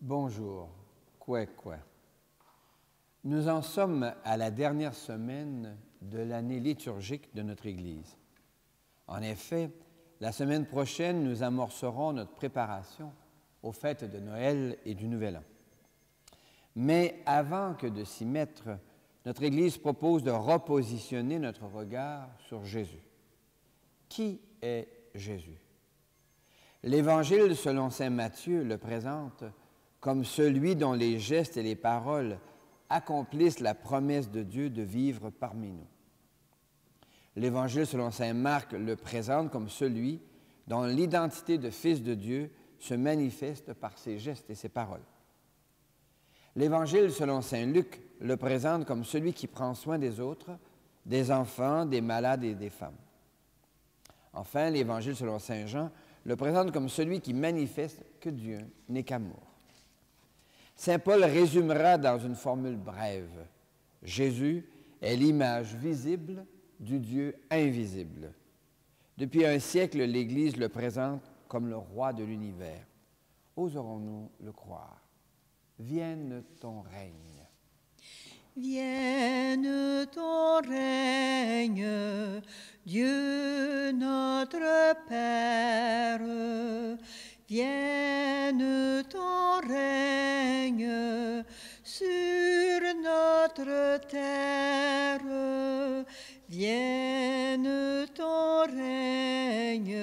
Bonjour, quoi. Nous en sommes à la dernière semaine de l'année liturgique de notre Église. En effet, la semaine prochaine, nous amorcerons notre préparation aux fêtes de Noël et du Nouvel An. Mais avant que de s'y mettre, notre Église propose de repositionner notre regard sur Jésus. Qui est Jésus? L'Évangile selon saint Matthieu le présente comme celui dont les gestes et les paroles accomplissent la promesse de Dieu de vivre parmi nous. L'Évangile selon saint Marc le présente comme celui dont l'identité de fils de Dieu se manifeste par ses gestes et ses paroles. L'Évangile selon saint Luc le présente comme celui qui prend soin des autres, des enfants, des malades et des femmes. Enfin, l'Évangile selon saint Jean le présente comme celui qui manifeste que Dieu n'est qu'amour. Saint Paul résumera dans une formule brève: Jésus est l'image visible du Dieu invisible. Depuis un siècle, l'Église le présente comme le roi de l'univers. Oserons-nous le croire? Vienne ton règne. Vienne ton règne, Dieu notre Père. Vienne ton règne sur notre terre. Vienne ton règne,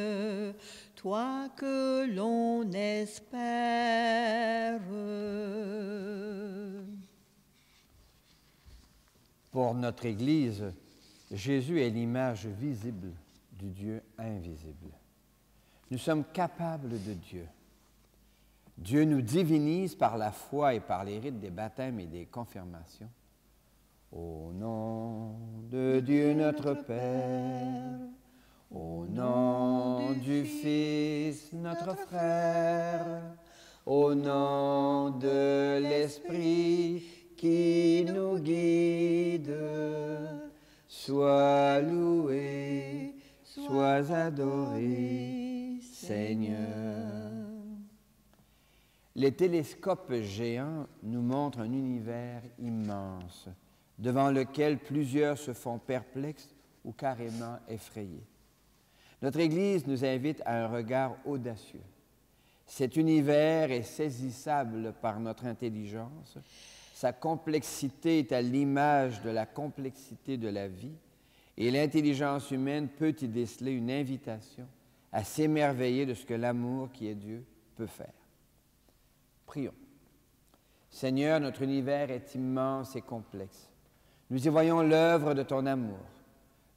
toi que l'on espère. Pour notre Église, Jésus est l'image visible du Dieu invisible. Nous sommes capables de Dieu. Dieu nous divinise par la foi et par les rites des baptêmes et des confirmations. Au nom de Dieu notre Père, au nom du Fils notre frère, au nom de l'Esprit qui nous guide, sois loué, sois adoré, Seigneur. Les télescopes géants nous montrent un univers immense, devant lequel plusieurs se font perplexes ou carrément effrayés. Notre Église nous invite à un regard audacieux. Cet univers est saisissable par notre intelligence. Sa complexité est à l'image de la complexité de la vie, et l'intelligence humaine peut y déceler une invitation à s'émerveiller de ce que l'amour qui est Dieu peut faire. Prions. Seigneur, notre univers est immense et complexe. Nous y voyons l'œuvre de ton amour.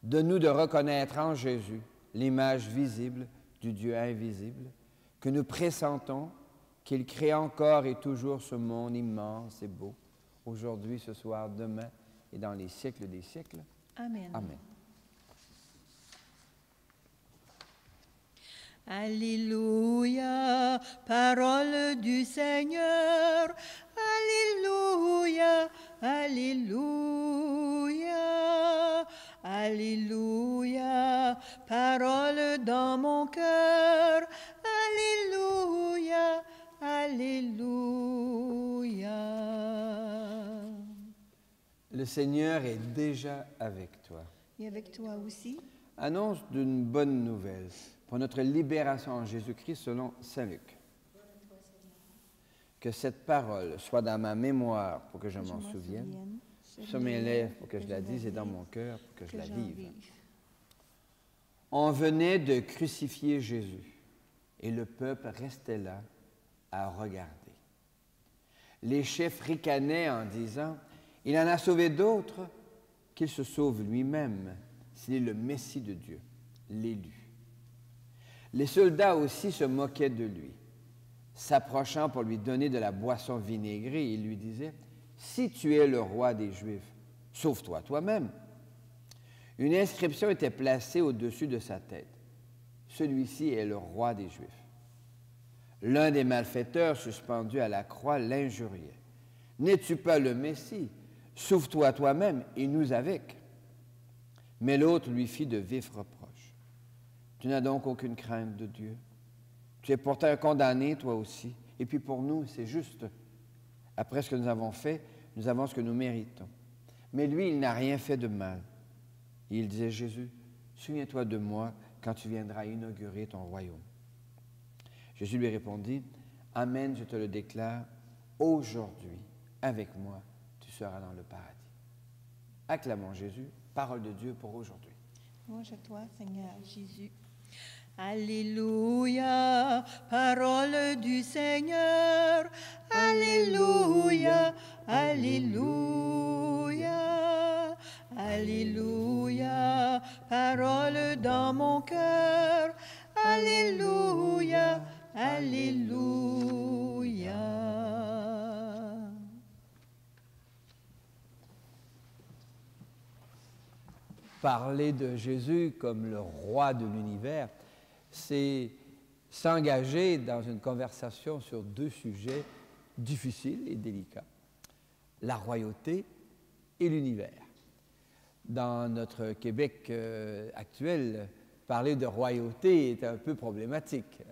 Donne-nous de reconnaître en Jésus l'image visible du Dieu invisible, que nous pressentons qu'il crée encore et toujours ce monde immense et beau, aujourd'hui, ce soir, demain et dans les siècles des siècles. Amen. Amen. Alléluia, parole du Seigneur. Alléluia, alléluia, alléluia, parole dans mon cœur. Alléluia, alléluia. Le Seigneur est déjà avec toi. Et avec toi aussi. Annonce d'une bonne nouvelle pour notre libération en Jésus-Christ selon saint Luc. Que cette parole soit dans ma mémoire pour que je m'en souvienne, sur mes lèvres pour que je la dise et dans mon cœur pour que je la vive. On venait de crucifier Jésus et le peuple restait là à regarder. Les chefs ricanaient en disant: il en a sauvé d'autres, qu'il se sauve lui-même s'il est le Messie de Dieu, l'élu. Les soldats aussi se moquaient de lui. S'approchant pour lui donner de la boisson vinaigrée, ils lui disaient: si tu es le roi des Juifs, sauve-toi toi-même. Une inscription était placée au-dessus de sa tête: celui-ci est le roi des Juifs. L'un des malfaiteurs suspendus à la croix l'injuriait: n'es-tu pas le Messie? Sauve-toi toi-même et nous avec. Mais l'autre lui fit de vifs reproches. Tu n'as donc aucune crainte de Dieu. Tu es pourtant condamné, toi aussi, Et puis pour nous, c'est juste. Après ce que nous avons fait, nous avons ce que nous méritons. Mais lui, il n'a rien fait de mal. Et il disait, Jésus, souviens-toi de moi quand tu viendras inaugurer ton royaume. Jésus lui répondit, Amen, je te le déclare, aujourd'hui, avec moi, tu seras dans le paradis. Acclamons Jésus, parole de Dieu pour aujourd'hui. Louange à toi, Seigneur Jésus. Alléluia, parole du Seigneur. Alléluia, alléluia, alléluia, parole dans mon cœur. Alléluia, alléluia. Parler de Jésus comme le roi de l'univers, c'est s'engager dans une conversation sur deux sujets difficiles et délicats, la royauté et l'univers. Dans notre Québec actuel, parler de royauté est un peu problématique.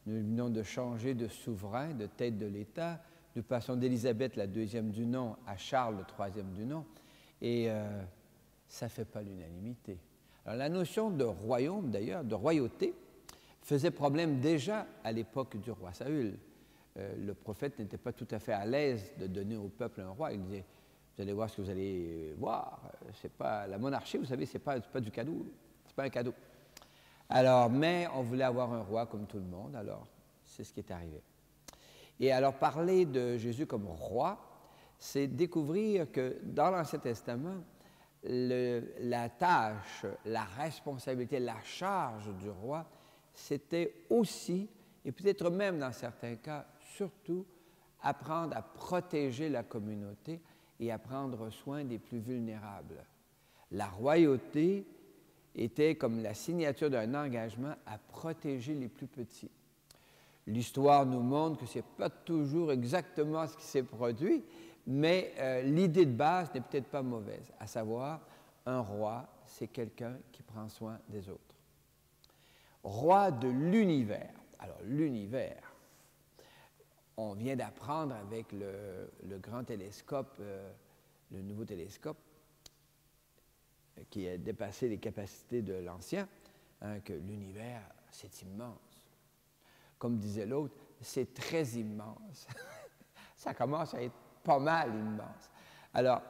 Nous venons de changer de souverain, de tête de l'État. Nous passons d'Élisabeth, la deuxième du nom, à Charles, le troisième du nom. Et ça ne fait pas l'unanimité. Alors, la notion de royaume, d'ailleurs, de royauté, faisait problème déjà à l'époque du roi Saül. Le prophète n'était pas tout à fait à l'aise de donner au peuple un roi. Il disait, vous allez voir ce que vous allez voir. C'est pas, la monarchie, vous savez, c'est pas du cadeau. C'est pas un cadeau. Alors, mais on voulait avoir un roi comme tout le monde, alors c'est ce qui est arrivé. Et alors, parler de Jésus comme roi, c'est découvrir que dans l'Ancien Testament, la tâche, la responsabilité, la charge du roi, c'était aussi, et peut-être même dans certains cas, surtout, apprendre à protéger la communauté et à prendre soin des plus vulnérables. La royauté était comme la signature d'un engagement à protéger les plus petits. L'histoire nous montre que ce n'est pas toujours exactement ce qui s'est produit, mais l'idée de base n'est peut-être pas mauvaise, à savoir, un roi, c'est quelqu'un qui prend soin des autres. Roi de l'univers. Alors, l'univers, on vient d'apprendre avec le grand télescope, le nouveau télescope, qui a dépassé les capacités de l'ancien, que l'univers, c'est immense. Comme disait l'autre, c'est très immense. Ça commence à être pas mal immense. Alors,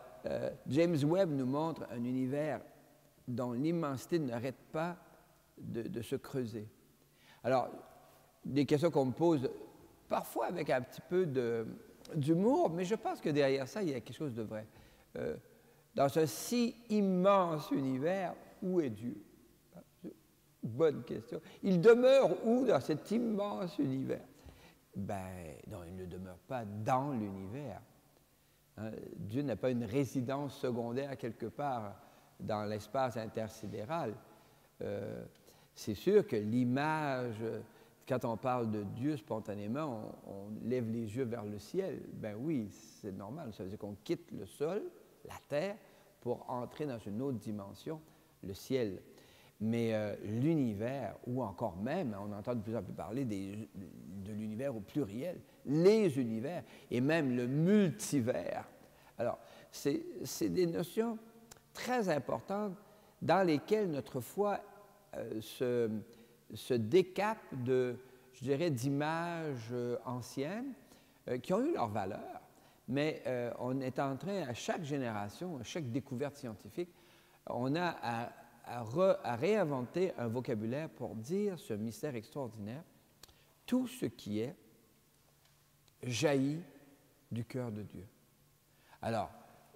James Webb nous montre un univers dont l'immensité n'arrête pas de se creuser. Alors, des questions qu'on me pose, parfois avec un petit peu d'humour, mais je pense que derrière ça, il y a quelque chose de vrai. Dans ce si immense univers, où est Dieu? Bonne question. Il demeure où dans cet immense univers? Ben, non, il ne demeure pas dans l'univers. Dieu n'a pas une résidence secondaire quelque part dans l'espace intersidéral. C'est sûr que l'image, quand on parle de Dieu spontanément, on lève les yeux vers le ciel. Ben oui, c'est normal. Ça veut dire qu'on quitte le sol, la terre, pour entrer dans une autre dimension, le ciel. Mais l'univers, ou encore même, on entend de plus en plus parler de l'univers au pluriel, les univers, et même le multivers. Alors, c'est des notions très importantes dans lesquelles notre foi se décape je dirais, d'images anciennes qui ont eu leur valeur, mais on est en train, à chaque génération, à chaque découverte scientifique, on a à réinventer un vocabulaire pour dire ce mystère extraordinaire. Tout ce qui est jaillit du cœur de Dieu. Alors,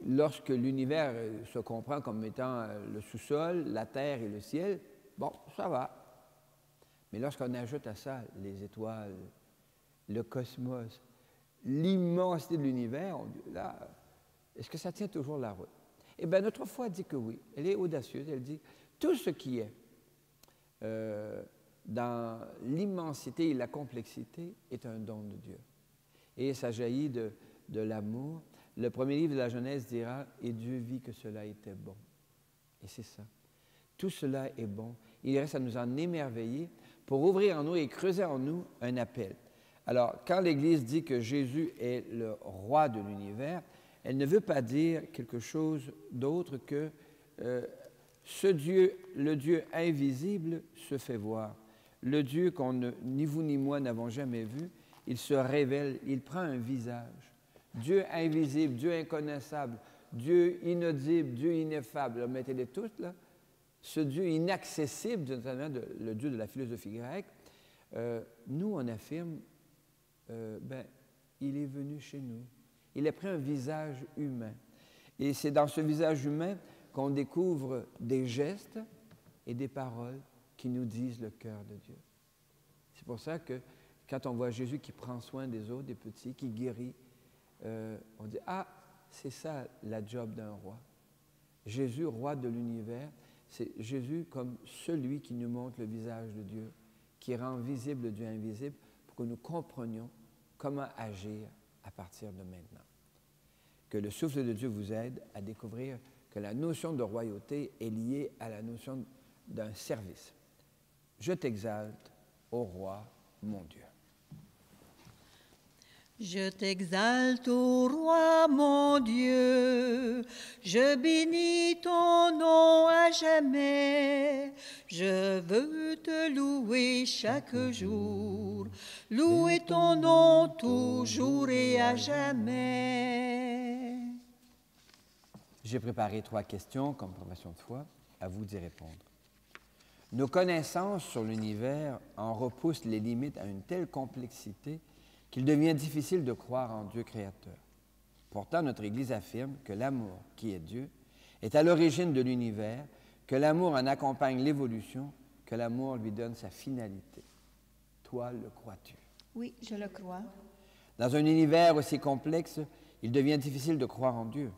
lorsque l'univers se comprend comme étant le sous-sol, la terre et le ciel, bon, ça va. Mais lorsqu'on ajoute à ça les étoiles, le cosmos, l'immensité de l'univers, là, est-ce que ça tient toujours la route? Eh bien, notre foi dit que oui. Elle est audacieuse. Elle dit, tout ce qui est dans l'immensité et la complexité est un don de Dieu. Et ça jaillit de l'amour. Le premier livre de la Genèse dira, « Et Dieu vit que cela était bon. » Et c'est ça. Tout cela est bon. Il reste à nous en émerveiller pour ouvrir en nous et creuser en nous un appel Alors, quand l'Église dit que Jésus est le roi de l'univers, elle ne veut pas dire quelque chose d'autre que ce Dieu, le Dieu invisible, se fait voir. Le Dieu ni vous ni moi n'avons jamais vu, il se révèle, il prend un visage. Dieu invisible, Dieu inconnaissable, Dieu inaudible, Dieu ineffable, mettez-les toutes là. Ce Dieu inaccessible, notamment le Dieu de la philosophie grecque, nous on affirme, il est venu chez nous. Il a pris un visage humain. Et c'est dans ce visage humain qu'on découvre des gestes et des paroles qui nous disent le cœur de Dieu. C'est pour ça que quand on voit Jésus qui prend soin des autres, des petits, qui guérit, on dit « Ah, c'est ça la job d'un roi. » Jésus, roi de l'univers, c'est Jésus comme celui qui nous montre le visage de Dieu, qui rend visible le Dieu invisible pour que nous comprenions comment agir à partir de maintenant. Que le souffle de Dieu vous aide à découvrir que la notion de royauté est liée à la notion d'un service. Je t'exalte, ô roi, mon Dieu. Je t'exalte, ô roi, mon Dieu, je bénis ton nom à jamais. Je veux te louer chaque jour, louer ton nom toujours et à jamais. J'ai préparé 3 questions comme profession de foi, à vous d'y répondre. Nos connaissances sur l'univers en repoussent les limites à une telle complexité qu'il devient difficile de croire en Dieu créateur. Pourtant, notre Église affirme que l'amour, qui est Dieu, est à l'origine de l'univers, que l'amour en accompagne l'évolution, que l'amour lui donne sa finalité. Toi, le crois-tu? Oui, je le crois. Dans un univers aussi complexe, il devient difficile de croire en Dieu.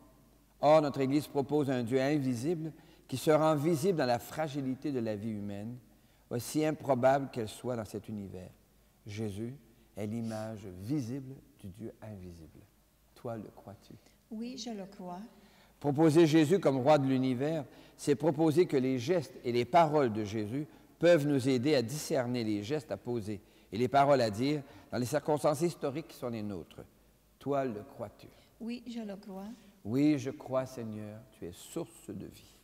Or, notre Église propose un Dieu invisible qui se rend visible dans la fragilité de la vie humaine, aussi improbable qu'elle soit dans cet univers. Jésus est l'image visible du Dieu invisible. Toi, le crois-tu? Oui, je le crois. Proposer Jésus comme roi de l'univers, c'est proposer que les gestes et les paroles de Jésus peuvent nous aider à discerner les gestes à poser et les paroles à dire dans les circonstances historiques qui sont les nôtres. Toi, le crois-tu? Oui, je le crois. Oui, je crois, Seigneur, tu es source de vie.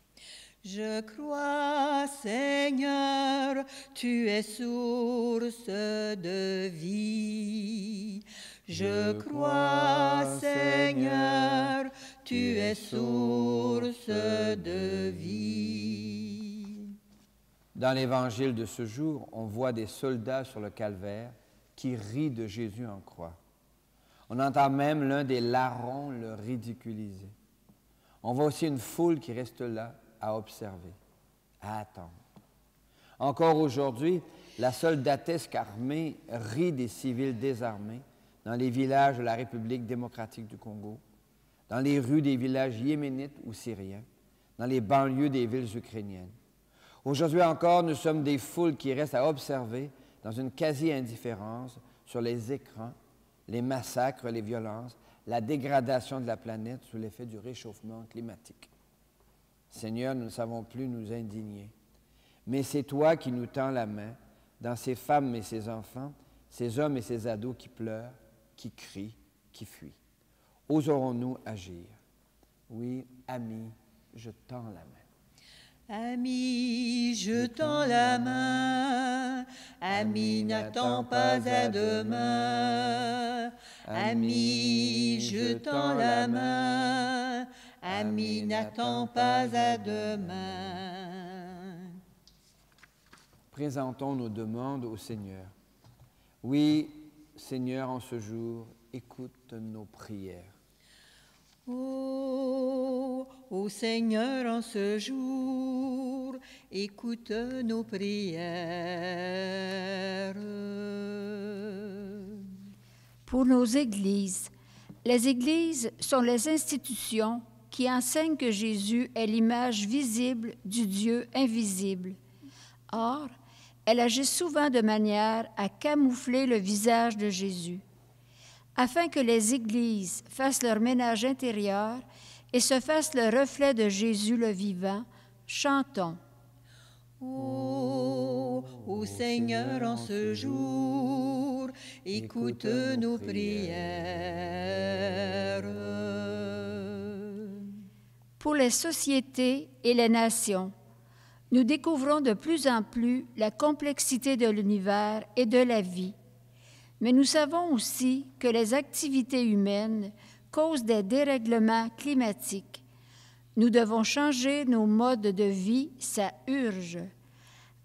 Je crois, Seigneur, tu es source de vie. Je crois, Seigneur, tu es source de vie. Dans l'Évangile de ce jour, on voit des soldats sur le calvaire qui rient de Jésus en croix. On entend même l'un des larrons le ridiculiser. On voit aussi une foule qui reste là à observer, à attendre. Encore aujourd'hui, la soldatesque armée rit des civils désarmés dans les villages de la République démocratique du Congo, dans les rues des villages yéménites ou syriens, dans les banlieues des villes ukrainiennes. Aujourd'hui encore, nous sommes des foules qui restent à observer dans une quasi-indifférence sur les écrans les massacres, les violences, la dégradation de la planète sous l'effet du réchauffement climatique. Seigneur, nous ne savons plus nous indigner. Mais c'est toi qui nous tends la main dans ces femmes et ces enfants, ces hommes et ces ados qui pleurent, qui crient, qui fuient. Oserons-nous agir? Oui, ami, je tends la main. Ami, je tends la main, ami, n'attends pas à demain. Ami, je tends la main, ami, n'attends pas à demain. Présentons nos demandes au Seigneur. Oui, Seigneur, en ce jour, écoute nos prières. Ô Seigneur, en ce jour, écoute nos prières. Pour nos églises, les églises sont les institutions qui enseignent que Jésus est l'image visible du Dieu invisible. Or, elles agissent souvent de manière à camoufler le visage de Jésus. Afin que les églises fassent leur ménage intérieur et se fassent le reflet de Jésus le vivant, chantons. Ô Seigneur, en ce jour, écoute nos prières. Pour les sociétés et les nations, nous découvrons de plus en plus la complexité de l'univers et de la vie. Mais nous savons aussi que les activités humaines causent des dérèglements climatiques. Nous devons changer nos modes de vie, ça urge.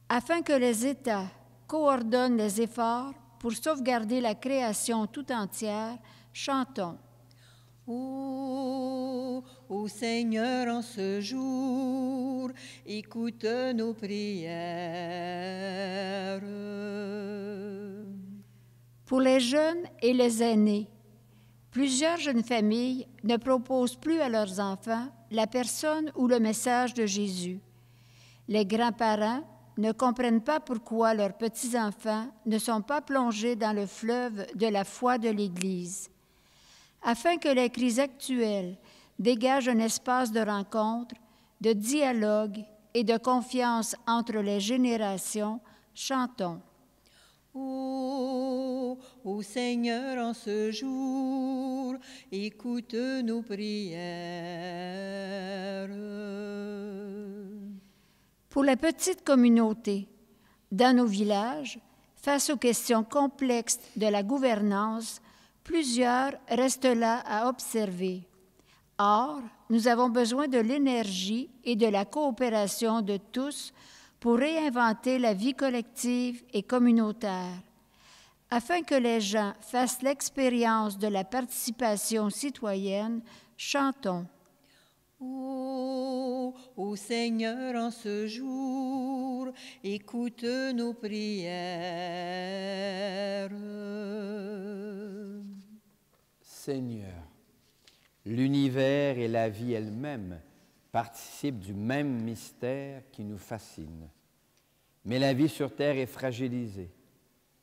Afin que les États coordonnent les efforts pour sauvegarder la création tout entière, chantons. Ô Seigneur, en ce jour, écoute nos prières. Pour les jeunes et les aînés, plusieurs jeunes familles ne proposent plus à leurs enfants la personne ou le message de Jésus. Les grands-parents ne comprennent pas pourquoi leurs petits-enfants ne sont pas plongés dans le fleuve de la foi de l'Église. Afin que les crises actuelles dégagent un espace de rencontre, de dialogue et de confiance entre les générations, chantons. Ô Seigneur, en ce jour, écoute nos prières. Pour la petite communauté, dans nos villages, face aux questions complexes de la gouvernance, plusieurs restent là à observer. Or, nous avons besoin de l'énergie et de la coopération de tous pour réinventer la vie collective et communautaire. Afin que les gens fassent l'expérience de la participation citoyenne, chantons. Ô Seigneur, en ce jour, écoute nos prières. Seigneur, l'univers et la vie elle-même participent du même mystère qui nous fascine. Mais la vie sur terre est fragilisée.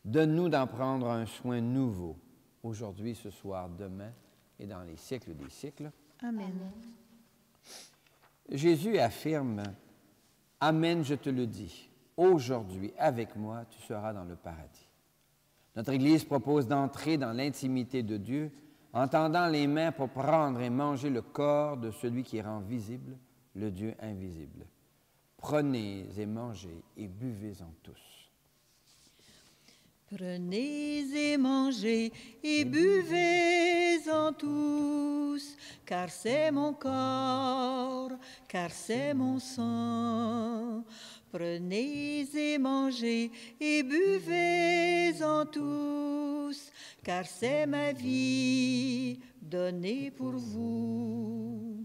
Donne-nous d'en prendre un soin nouveau, aujourd'hui, ce soir, demain et dans les siècles des siècles. Amen. Jésus affirme « Amen, je te le dis, aujourd'hui, avec moi, tu seras dans le paradis. » Notre Église propose d'entrer dans l'intimité de Dieu en tendant les mains pour prendre et manger le corps de celui qui rend visible le Dieu invisible. Prenez et mangez et buvez-en tous. Prenez et mangez et buvez-en tous, car c'est mon corps, car c'est mon sang. Prenez et mangez et buvez-en tous, car c'est ma vie donnée pour vous.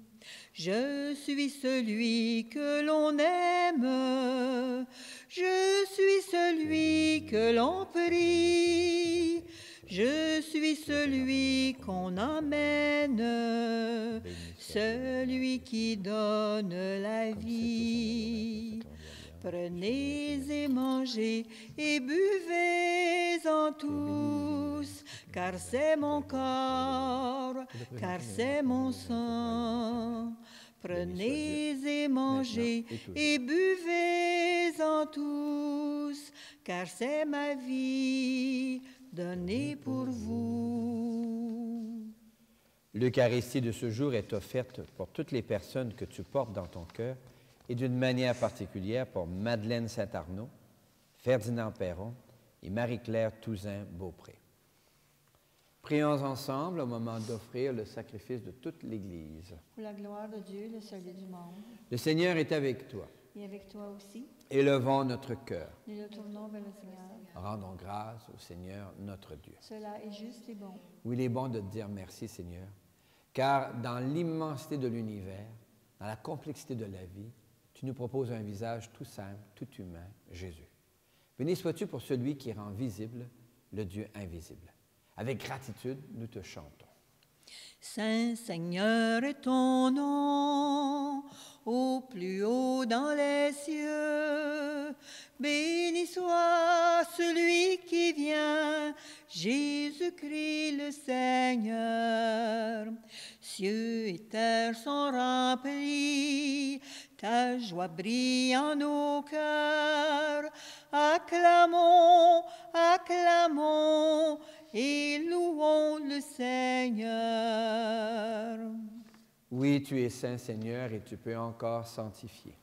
Je suis celui que l'on aime, je suis celui que l'on prie, je suis celui qu'on emmène, celui qui donne la vie. Prenez et mangez et buvez-en tous, car c'est mon corps, car c'est mon sang. Prenez et mangez et buvez-en tous, car c'est ma vie donnée pour vous. L'Eucharistie de ce jour est offerte pour toutes les personnes que tu portes dans ton cœur et d'une manière particulière pour Madeleine Saint-Arnaud, Ferdinand Perron et Marie-Claire Touzin-Beaupré. Prions ensemble au moment d'offrir le sacrifice de toute l'Église. Pour la gloire de Dieu, le salut du monde. Le Seigneur est avec toi. Et avec toi aussi. Élevons notre cœur. Nous nous tournons vers le Seigneur. Rendons grâce au Seigneur notre Dieu. Cela est juste et bon. Oui, il est bon de te dire merci, Seigneur, car dans l'immensité de l'univers, dans la complexité de la vie, tu nous proposes un visage tout simple, tout humain, Jésus. Béni sois-tu pour celui qui rend visible le Dieu invisible. Avec gratitude, nous te chantons. Saint Seigneur est ton nom, au plus haut dans les cieux. Béni soit celui qui vient, Jésus-Christ le Seigneur. Cieux et terre sont remplis, Ta joie brille en nos cœurs. Acclamons, acclamons et louons le Seigneur. Oui, tu es saint, Seigneur, et tu peux encore sanctifier.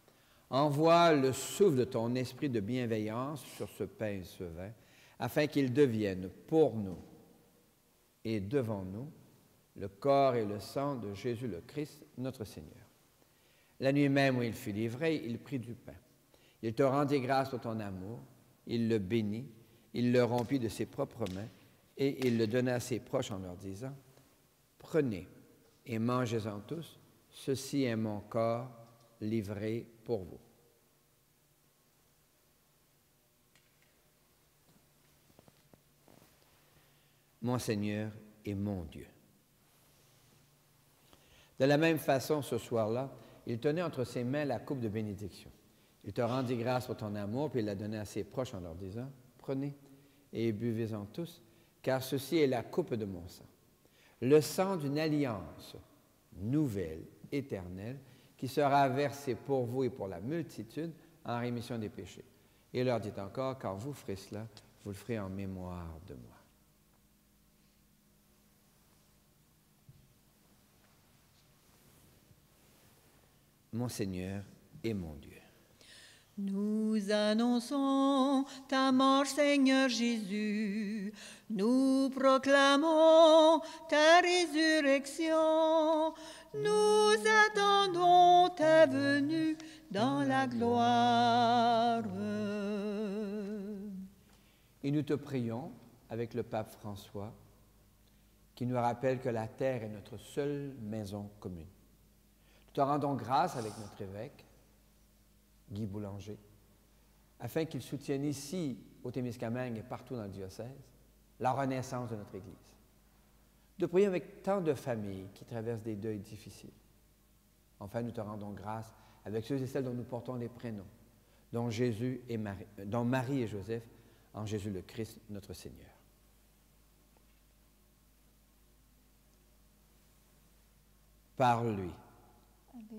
Envoie le souffle de ton esprit de bienveillance sur ce pain et ce vin, afin qu'ils deviennent pour nous et devant nous le corps et le sang de Jésus le Christ, notre Seigneur. La nuit même où il fut livré, il prit du pain. Il te rendit grâce pour ton amour, il le bénit, il le rompit de ses propres mains, et il le donna à ses proches en leur disant, « Prenez et mangez-en tous, ceci est mon corps livré pour vous. » Mon Seigneur et mon Dieu. De la même façon, ce soir-là, il tenait entre ses mains la coupe de bénédiction. Il te rendit grâce pour ton amour, puis il la donna à ses proches en leur disant, « Prenez et buvez-en tous, car ceci est la coupe de mon sang, le sang d'une alliance nouvelle, éternelle, qui sera versé pour vous et pour la multitude en rémission des péchés. » Et il leur dit encore, « Quand vous ferez cela, vous le ferez en mémoire de moi. » Mon Seigneur et mon Dieu. Nous annonçons ta mort, Seigneur Jésus. Nous proclamons ta résurrection. Nous attendons ta venue dans la gloire. Et nous te prions, avec le pape François, qui nous rappelle que la terre est notre seule maison commune. Nous te rendons grâce avec notre évêque, Guy Boulanger, afin qu'il soutienne ici, au Témiscamingue et partout dans le diocèse, la renaissance de notre Église. De prier avec tant de familles qui traversent des deuils difficiles. Enfin, nous te rendons grâce avec ceux et celles dont nous portons les prénoms, dont Marie et Joseph, en Jésus le Christ, notre Seigneur. Par lui,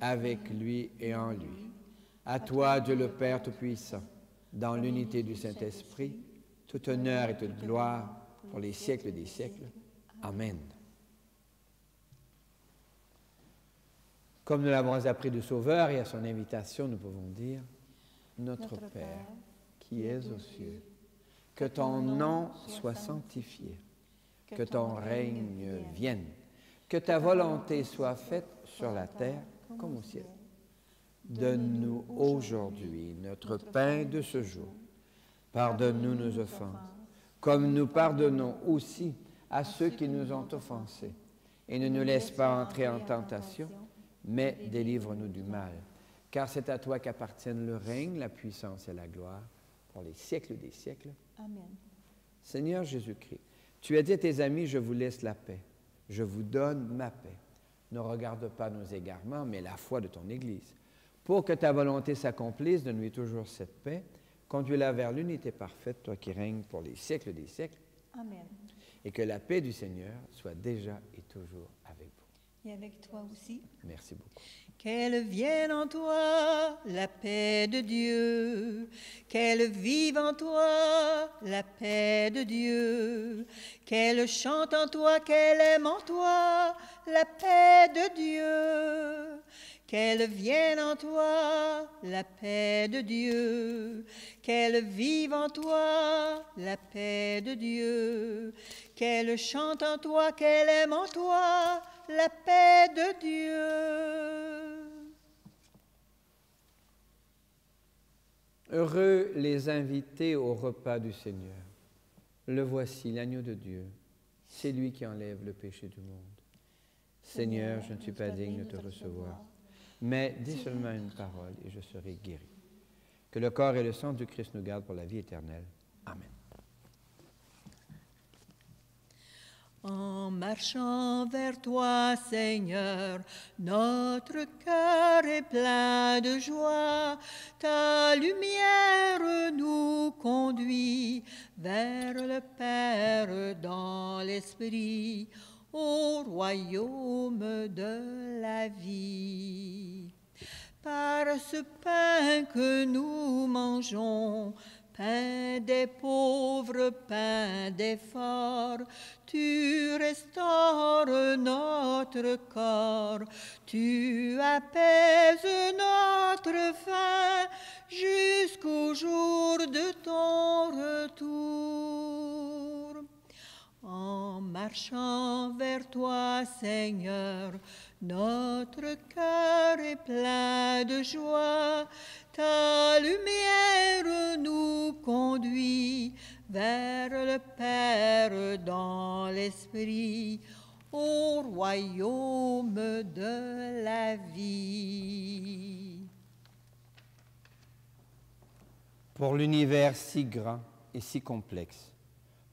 avec lui et en lui. À toi, Dieu le Père Tout-Puissant, dans l'unité du Saint-Esprit, tout honneur et toute gloire pour les siècles des siècles. Amen. Comme nous l'avons appris du Sauveur et à son invitation, nous pouvons dire, Notre Père, qui es aux cieux, que ton nom soit sanctifié, que ton règne vienne, que ta volonté soit faite sur la terre comme au ciel. Donne-nous aujourd'hui notre pain de ce jour. Pardonne-nous nos offenses, comme nous pardonnons aussi à ceux qui nous ont offensés. Et ne nous laisse pas entrer en tentation, mais délivre-nous du mal. Car c'est à toi qu'appartiennent le règne, la puissance et la gloire, pour les siècles des siècles. Amen. Seigneur Jésus-Christ, tu as dit à tes amis, je vous laisse la paix, je vous donne ma paix. Ne regarde pas nos égarements, mais la foi de ton Église. Pour que ta volonté s'accomplisse, donne-lui toujours cette paix. Conduis-la vers l'unité parfaite, toi qui règnes pour les siècles des siècles. Amen. Et que la paix du Seigneur soit déjà et toujours avec vous. Et avec toi aussi. Merci beaucoup. Qu'elle vienne en toi la paix de Dieu, qu'elle vive en toi la paix de Dieu, qu'elle chante en toi, qu'elle aime en toi la paix de Dieu, qu'elle vienne en toi la paix de Dieu, qu'elle vive en toi la paix de Dieu, qu'elle chante en toi, qu'elle aime en toi la paix de Dieu. Heureux les invités au repas du Seigneur. Le voici, l'agneau de Dieu. C'est lui qui enlève le péché du monde. Seigneur, je ne suis pas digne de te recevoir, mais dis seulement une parole et je serai guéri. Que le corps et le sang du Christ nous gardent pour la vie éternelle. Amen. En marchant vers toi, Seigneur, notre cœur est plein de joie. Ta lumière nous conduit vers le Père dans l'Esprit, au royaume de la vie. Par ce pain que nous mangeons, pain des pauvres, pain des forts, tu restaures notre corps, tu apaises notre faim jusqu'au jour de ton retour. En marchant vers toi, Seigneur, notre cœur est plein de joie. Ta lumière nous conduit vers le Père dans l'Esprit, au royaume de la vie. Pour l'univers si grand et si complexe,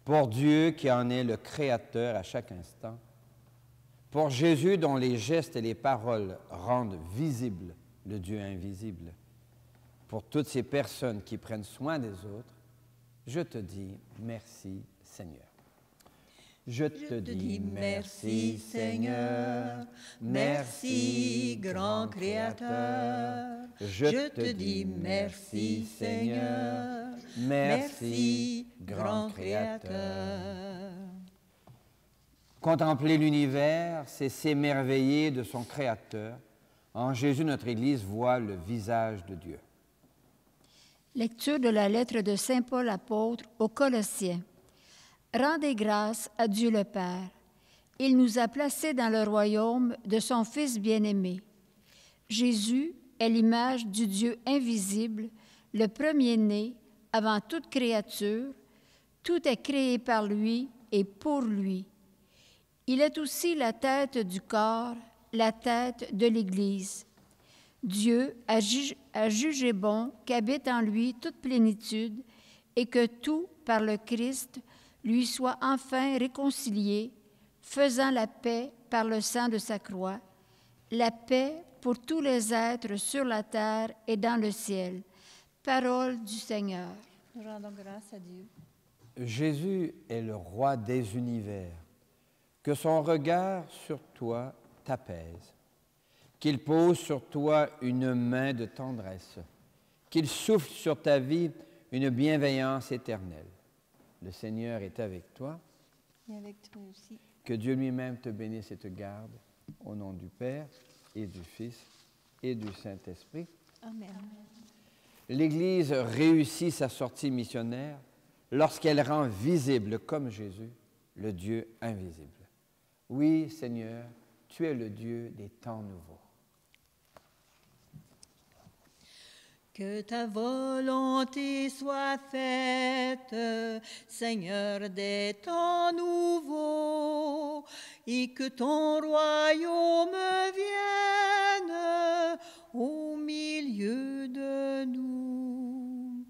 pour Dieu qui en est le Créateur à chaque instant, pour Jésus dont les gestes et les paroles rendent visible le Dieu invisible, pour toutes ces personnes qui prennent soin des autres, je te dis merci Seigneur. Je te dis merci Seigneur, merci grand Créateur. Je te dis merci Seigneur, merci grand Créateur. Contempler l'univers, c'est s'émerveiller de son Créateur. En Jésus, notre Église voit le visage de Dieu. Lecture de la lettre de Saint Paul apôtre aux Colossiens. Rendez grâce à Dieu le Père. Il nous a placés dans le royaume de son Fils bien-aimé. Jésus est l'image du Dieu invisible, le premier-né avant toute créature. Tout est créé par lui et pour lui. Il est aussi la tête du corps, la tête de l'Église. Dieu a jugé bon qu'habite en lui toute plénitude et que tout, par le Christ, lui soit enfin réconcilié, faisant la paix par le sang de sa croix, la paix pour tous les êtres sur la terre et dans le ciel. Parole du Seigneur. Nous rendons grâce à Dieu. Jésus est le roi des univers. Que son regard sur toi t'apaise, qu'il pose sur toi une main de tendresse, qu'il souffle sur ta vie une bienveillance éternelle. Le Seigneur est avec toi. Et avec toi aussi. Que Dieu lui-même te bénisse et te garde, au nom du Père et du Fils et du Saint-Esprit. Amen. L'Église réussit sa sortie missionnaire lorsqu'elle rend visible, comme Jésus, le Dieu invisible. Oui, Seigneur, tu es le Dieu des temps nouveaux. Que ta volonté soit faite, Seigneur des temps nouveaux, et que ton royaume vienne au milieu de nous.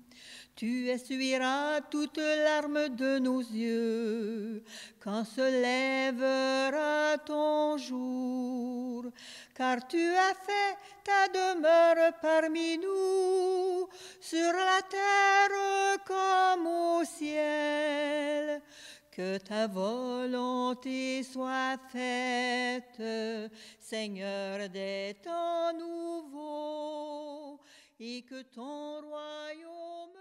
Tu essuieras toute larme de nos yeux quand se lèvera ton jour, car tu as fait ta demeure parmi nous, sur la terre comme au ciel. Que ta volonté soit faite, Seigneur des temps nouveaux, et que ton royaume